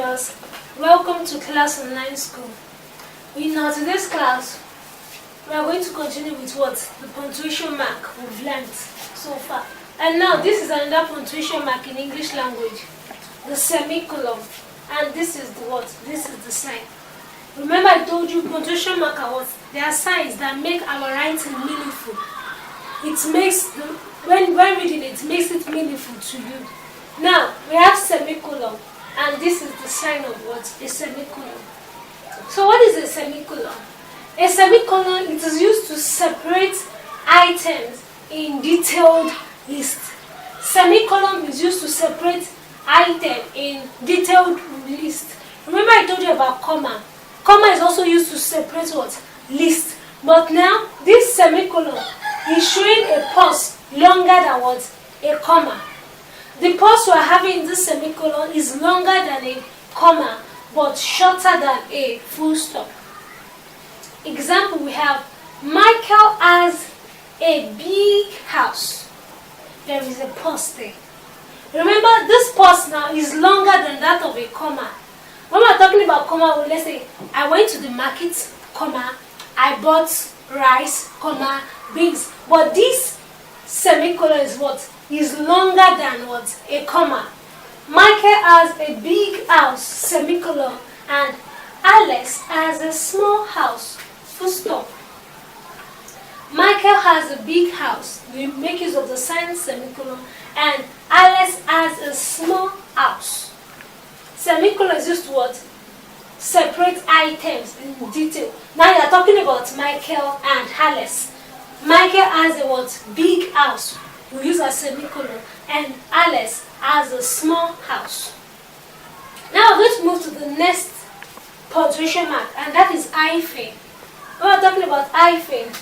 learners, welcome to Class Online School. In our today's class, we are going to continue with the punctuation mark we've learned so far. And now this is another punctuation mark in English language, the semicolon. And this is this is the sign. Remember I told you punctuation mark are what? They are signs that make our writing meaningful. It makes, when reading it makes it meaningful to you. Now, we have semicolon, and this is the sign of what? A semicolon. So what is a semicolon? A semicolon, it is used to separate items in detailed list. Semicolon is used to separate item in detailed list. Remember I told you about comma. Comma is also used to separate what? List. But now, this semicolon is showing a pause longer than what? A comma. The pause we are having in this semicolon is longer than a comma, but shorter than a full stop. Example, we have Michael has a big house. There is a pause there. Remember, this pause now is longer than that of a comma. When we are talking about comma, let's say, I went to the market, comma, I bought rice, comma, beans. But this semicolon is what? Is longer than what? A comma. Michael has a big house, semicolon, and Alex has a small house, full stop. Michael has a big house, we make use of the sign semicolon, and Alex has a small house. Semicolon is used to what? Separate items in detail. Now you are talking about Michael and Alex. Michael has a what? Big house. We use a semicolon. And Alex has a small house. Now we're going to move to the next punctuation mark, and that is hyphen. When we're talking about hyphen,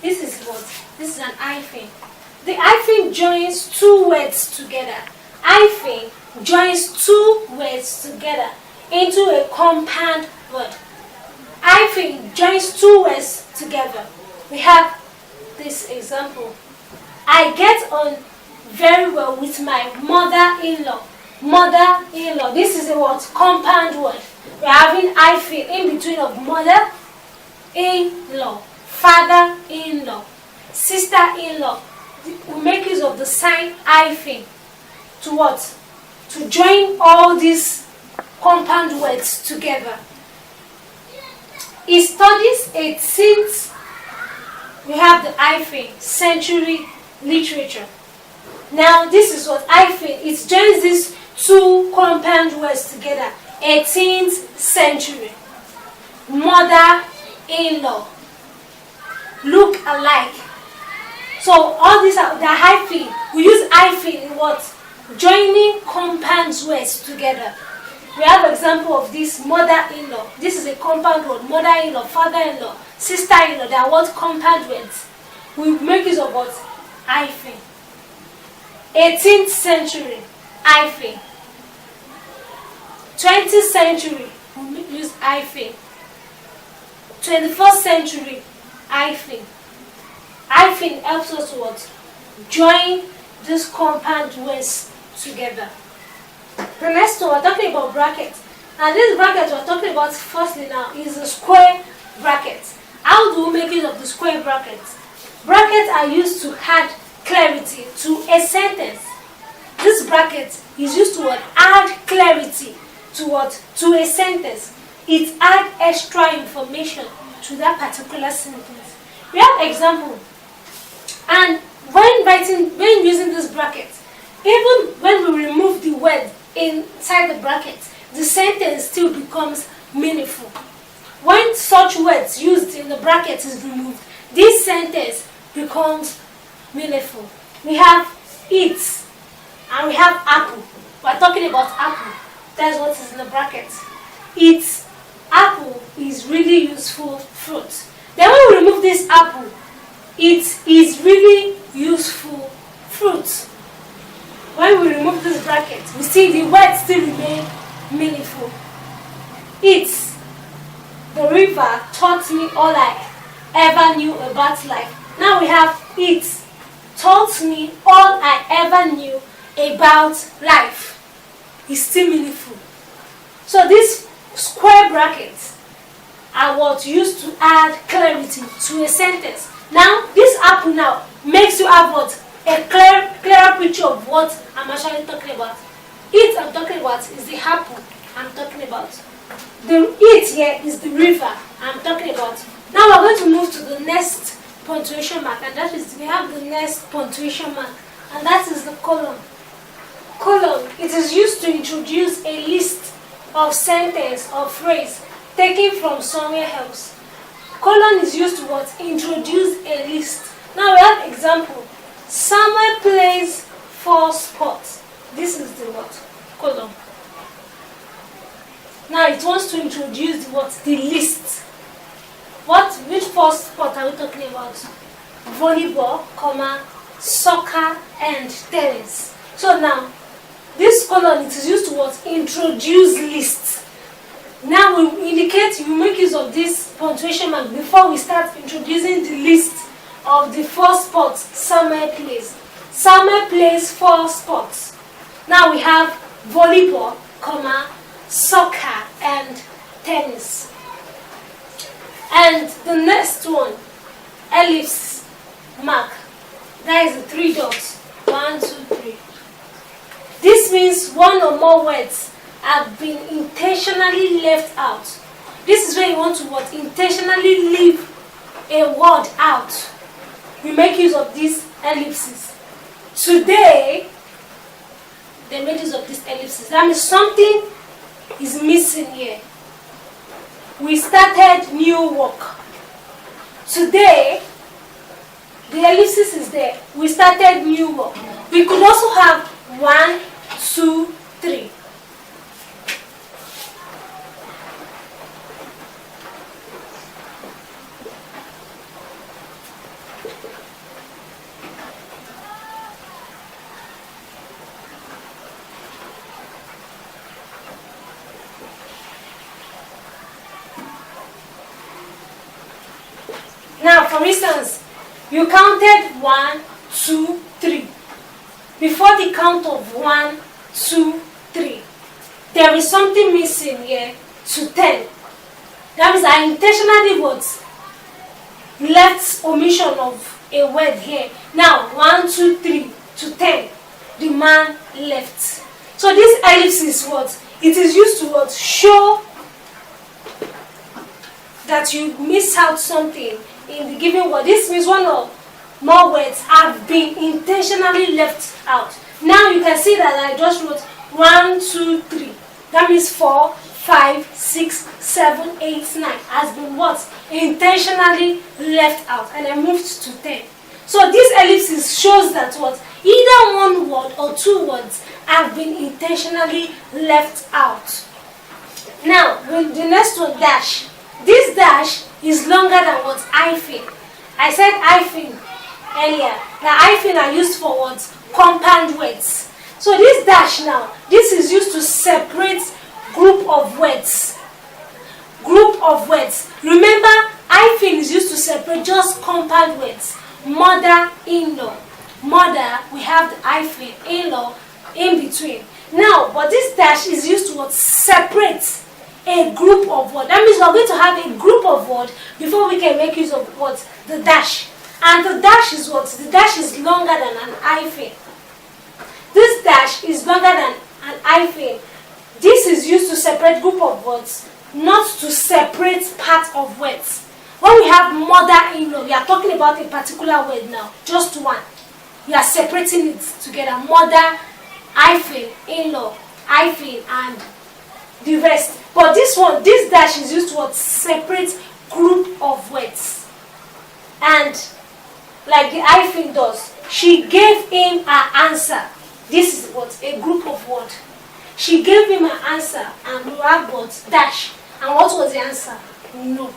this is what? This is an hyphen. The hyphen joins two words together. Hyphen joins two words together into a compound word. Hyphen joins two words together. We have this example. I get on very well with my mother-in-law. Mother-in-law. This is a what? Compound word. We're having hyphen in between of mother-in-law, father-in-law, sister-in-law. We make use of the sign hyphen to what? To join all these compound words together. He studies 18th, we have the hyphen, century literature. Now this is what hyphen, it joins these two compound words together. 18th century, mother-in-law, look alike. So all these are the hyphen. We use hyphen in what? Joining compound words together. We have an example of this mother-in-law. This is a compound word. Mother-in-law, father-in-law, sister-in-law. They are what? Compound words. We make use of what? Hyphen. 18th century, hyphen. 20th century, we use hyphen. 21st century, hyphen. Hyphen helps us to what? Join these compound words together. The next one, we're talking about brackets. And this bracket we're talking about firstly now is a square bracket. How do we make use of the square brackets? Brackets are used to add clarity to a sentence. This bracket is used to what? Add clarity to what? To a sentence. It adds extra information to that particular sentence. We have example. And when using this bracket, even when we remove the word inside the bracket, the sentence still becomes meaningful. When such words used in the bracket is removed, this sentence becomes meaningful. We have it and we have apple. We're talking about apple. That's what is in the bracket. It, apple is really useful fruit. Then when we remove this apple, it is really useful fruit. When we remove this bracket, we see the words still remain meaningful. It, the river taught me all I ever knew about life. Now we have it taught me all I ever knew about life is still meaningful. So these square brackets are what used to add clarity to a sentence. Now, this apple now makes you have what? A clearer picture of what I'm actually talking about. It I'm talking about is the apple I'm talking about. The it here is the river I'm talking about. Now we're going to move to the next punctuation mark, and that is we have the next punctuation mark, and that is the colon. Colon, it is used to introduce a list of sentence or phrase taken from somewhere else. Colon is used to what? Introduce a list. Now we have example. Samuel plays 4 sports. This is the what? Colon. Now it wants to introduce the what? The list. Which 4 sport are we talking about? Volleyball, soccer, and tennis. So now, this colon, it is used to what? Introduce lists. Now we indicate, we make use of this punctuation mark before we start introducing the list of the 4 sports Samuel plays. Samuel plays 4 sports. Now we have volleyball, soccer, and tennis. And the next one, ellipse mark. That is the 3 dots. 1, 2, 3. This means one or more words have been intentionally left out. This is where you want to what? Intentionally leave a word out. We make use of these ellipses. Today, they made use of these ellipses. That means something is missing here. We started new work. Today, the ellipsis is there. We started new work. We could also have 1, 2, 3. Now, for instance, you counted 1, 2, 3. Before the count of 1, 2, 3, there is something missing here to 10. That means I intentionally left omission of a word here. Now, 1, 2, 3 to 10, the man left. So this ellipse is what? It is used to show that you missed out something in the given word. This means one or more words have been intentionally left out. Now you can see that I just wrote 1, 2, 3. That means 4, 5, 6, 7, 8, 9 has been what? Intentionally left out. And I moved to 10. So this ellipsis shows that what? Either one word or 2 words have been intentionally left out. Now, with the next one, dash. This dash is longer than what? Hyphen. I said hyphen earlier. The hyphen are used for what? Compound words. So this dash now, this is used to separate group of words. Group of words. Remember, hyphen is used to separate just compound words. Mother, in-law. Mother, we have the hyphen, in-law, in between. Now, but this dash is used to what? Separate a group of words. That means we are going to have a group of words before we can make use of what? The dash. And the dash is what? The dash is longer than an hyphen. This dash is longer than an hyphen. This is used to separate group of words, not to separate part of words. When we have mother-in-law, we are talking about a particular word now, just one. We are separating it together. Mother, hyphen, in-law, hyphen, and the rest. But this one, this dash is used to what? Separate group of words. And like the hyphen does, she gave him her answer. This is what? A group of words. She gave him her answer, and we have what? Dash. And what was the answer? No.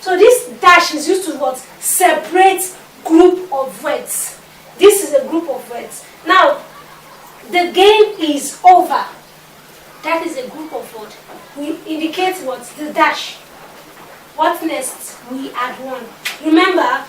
So this dash is used to what? Separate group of words. This is a group of words. Now, the game is over. That is a group of words. We indicate what? The dash. What next? We add one. Remember,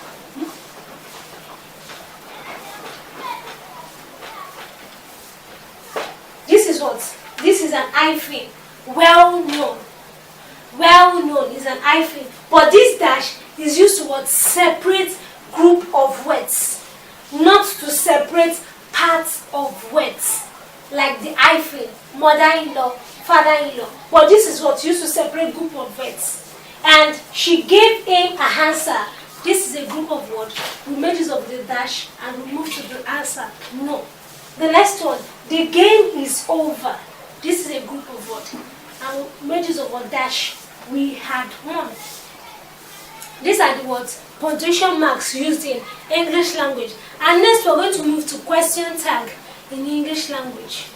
But this dash is used to what? Separate group of words, not to separate parts of words, like the hyphen, mother-in-law, father-in-law. But this is what used to separate group of words. And she gave him an answer. This is a group of words. We made use of the dash and we moved to the answer. No. The next one, the game is over. This is a group of words. And we made use of a dash. We had won. These are the words, punctuation marks used in English language. And next we're going to move to question tag in English language.